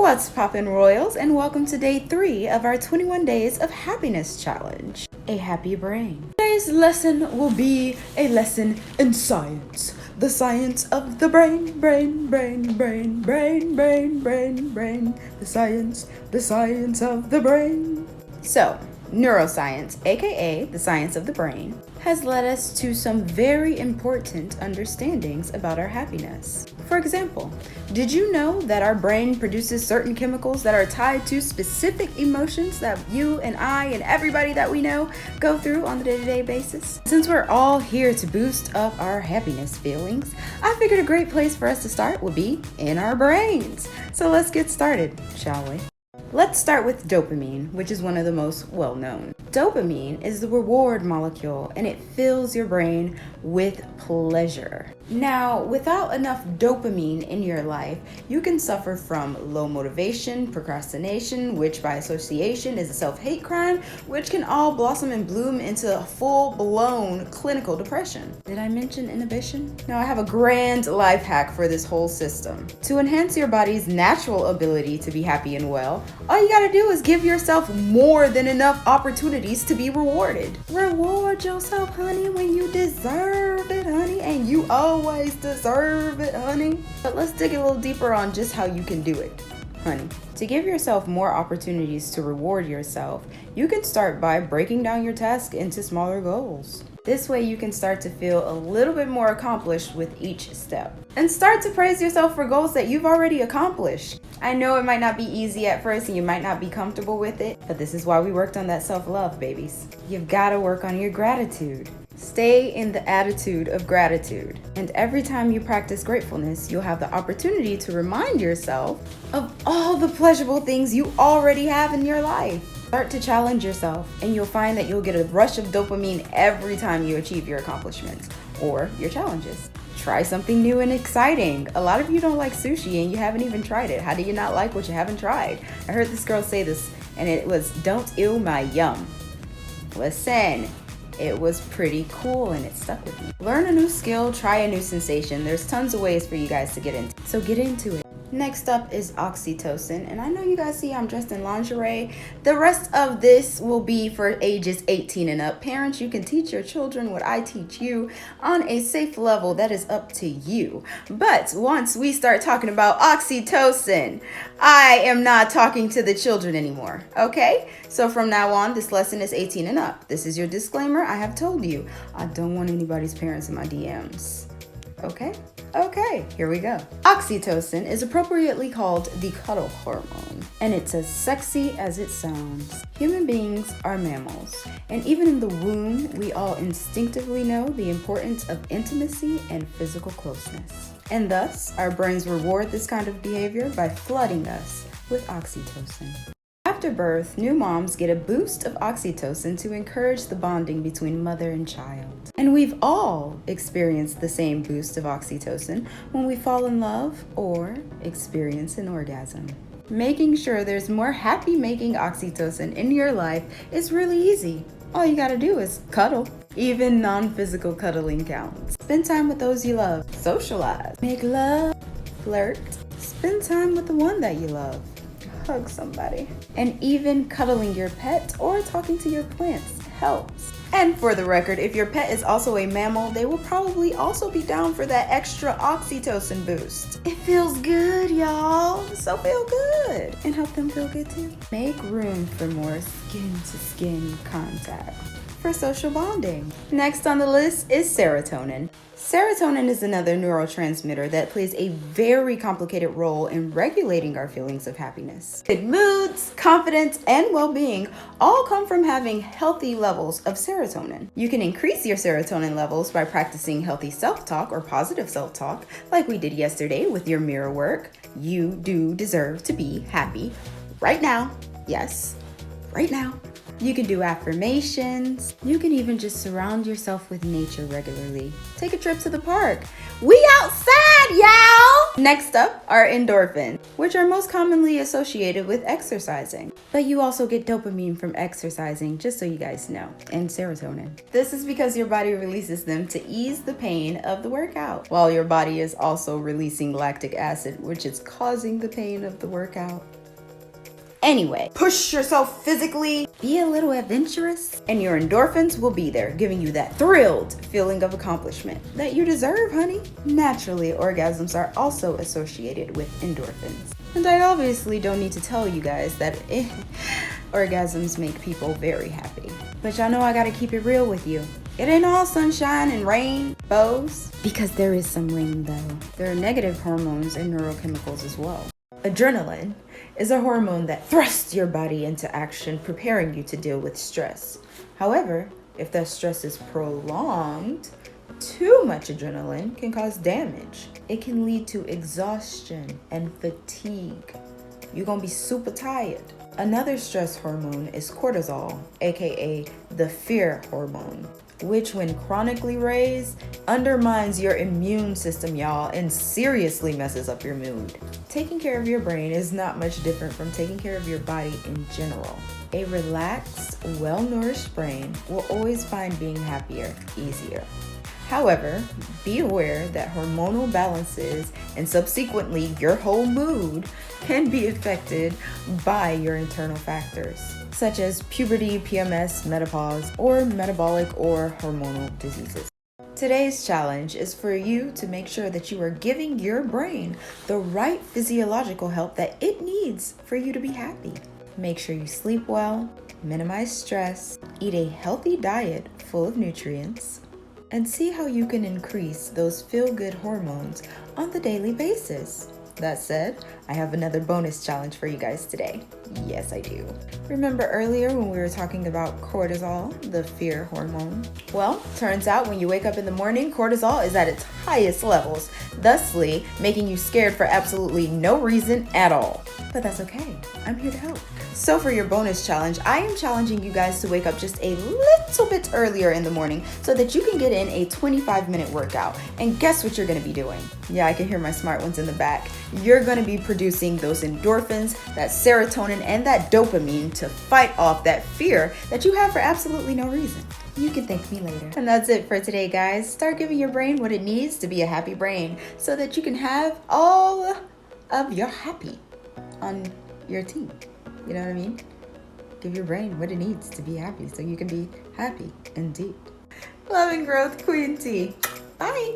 What's poppin' Royals, and welcome to day 3 of our 21 Days of Happiness Challenge. A happy brain. Today's lesson will be a lesson in science. The science of the brain. The science of the brain. So, neuroscience, aka the science of the brain, has led us to some very important understandings about our happiness. For example, did you know that our brain produces certain chemicals that are tied to specific emotions that you and I and everybody that we know go through on a day-to-day basis? Since we're all here to boost up our happiness feelings, I figured a great place for us to start would be in our brains. So let's get started, shall we? Let's start with dopamine, which is one of the most well-known. Dopamine is the reward molecule, and it fills your brain with pleasure. Now, without enough dopamine in your life, you can suffer from low motivation, procrastination, which by association is a self-hate crime, which can all blossom and bloom into a full-blown clinical depression. Did I mention inhibition? Now, I have a grand life hack for this whole system. To enhance your body's natural ability to be happy and well, all you gotta do is give yourself more than enough opportunities to be rewarded. Reward yourself, honey, when you deserve it, honey, and you always deserve it, honey. But let's dig a little deeper on just how you can do it, honey. To give yourself more opportunities to reward yourself, you can start by breaking down your task into smaller goals. This way you can start to feel a little bit more accomplished with each step. And start to praise yourself for goals that you've already accomplished. I know it might not be easy at first and you might not be comfortable with it, but this is why we worked on that self-love, babies. You've got to work on your gratitude. Stay in the attitude of gratitude. And every time you practice gratefulness, you'll have the opportunity to remind yourself of all the pleasurable things you already have in your life. Start to challenge yourself, and you'll find that you'll get a rush of dopamine every time you achieve your accomplishments or your challenges. Try something new and exciting. A lot of you don't like sushi and you haven't even tried it. How do you not like what you haven't tried? I heard this girl say this, and it was, "Don't ill my yum." Listen, it was pretty cool and it stuck with me. Learn a new skill, try a new sensation. There's tons of ways for you guys to get into. So get into it. Next up is oxytocin, and I know you guys see I'm dressed in lingerie. The rest of this will be for ages 18 and up. Parents, you can teach your children what I teach you on a safe level. That is up to you. But once we start talking about oxytocin, I am not talking to the children anymore, okay? So from now on, this lesson is 18 and up. This is your disclaimer. I have told you, I don't want anybody's parents in my DMs. Okay, here we go. Oxytocin is appropriately called the Cuddle Hormone, and it's as sexy as it sounds. Human beings are mammals, and even in the womb, we all instinctively know the importance of intimacy and physical closeness. And thus, our brains reward this kind of behavior by flooding us with oxytocin. After birth, new moms get a boost of oxytocin to encourage the bonding between mother and child. And we've all experienced the same boost of oxytocin when we fall in love or experience an orgasm. Making sure there's more happy-making oxytocin in your life is really easy. All you gotta do is cuddle. Even non-physical cuddling counts. Spend time with those you love. Socialize. Make love. Flirt. Spend time with the one that you love. Hug somebody. And even cuddling your pet or talking to your plants helps. And for the record, if your pet is also a mammal, they will probably also be down for that extra oxytocin boost. It feels good, y'all. So feel good. And help them feel good too. Make room for more skin-to-skin contact for social bonding. Next on the list is serotonin. Serotonin is another neurotransmitter that plays a very complicated role in regulating our feelings of happiness. Good moods, confidence, and well-being all come from having healthy levels of serotonin. You can increase your serotonin levels by practicing healthy self-talk or positive self-talk, like we did yesterday with your mirror work. You do deserve to be happy right now. Yes, right now. You can do affirmations. You can even just surround yourself with nature regularly. Take a trip to the park. We outside, y'all! Next up are endorphins, which are most commonly associated with exercising. But you also get dopamine from exercising, just so you guys know, and serotonin. This is because your body releases them to ease the pain of the workout, while your body is also releasing lactic acid, which is causing the pain of the workout. Anyway, push yourself physically, be a little adventurous, and your endorphins will be there, giving you that thrilled feeling of accomplishment that you deserve, honey. Naturally, orgasms are also associated with endorphins. And I obviously don't need to tell you guys that orgasms make people very happy. But y'all know I gotta keep it real with you. It ain't all sunshine and rain, bows. Because there is some rain though. There are negative hormones and neurochemicals as well. Adrenaline is a hormone that thrusts your body into action, preparing you to deal with stress. However, if that stress is prolonged, too much adrenaline can cause damage. It can lead to exhaustion and fatigue. You're gonna be super tired. Another stress hormone is cortisol, aka the fear hormone, which when chronically raised, undermines your immune system, y'all, and seriously messes up your mood. Taking care of your brain is not much different from taking care of your body in general. A relaxed, well-nourished brain will always find being happier easier. However, be aware that hormonal balances and subsequently your whole mood can be affected by your internal factors, such as puberty, PMS, menopause, or metabolic or hormonal diseases. Today's challenge is for you to make sure that you are giving your brain the right physiological help that it needs for you to be happy. Make sure you sleep well, minimize stress, eat a healthy diet full of nutrients, and see how you can increase those feel-good hormones on the daily basis. That said, I have another bonus challenge for you guys today. Yes, I do. Remember earlier when we were talking about cortisol, the fear hormone? Well, turns out when you wake up in the morning, cortisol is at its highest levels, thusly making you scared for absolutely no reason at all. But that's okay. I'm here to help. So for your bonus challenge, I am challenging you guys to wake up just a little bit earlier in the morning so that you can get in a 25-minute workout. And guess what you're gonna be doing? Yeah, I can hear my smart ones in the back. You're gonna be producing those endorphins, that serotonin, and that dopamine to fight off that fear that you have for absolutely no reason. You can thank me later. And that's it for today, guys. Start giving your brain what it needs to be a happy brain so that you can have all of your happy on your team. You know what I mean? Give your brain what it needs to be happy so you can be happy indeed. Love and growth, Queen T. Bye.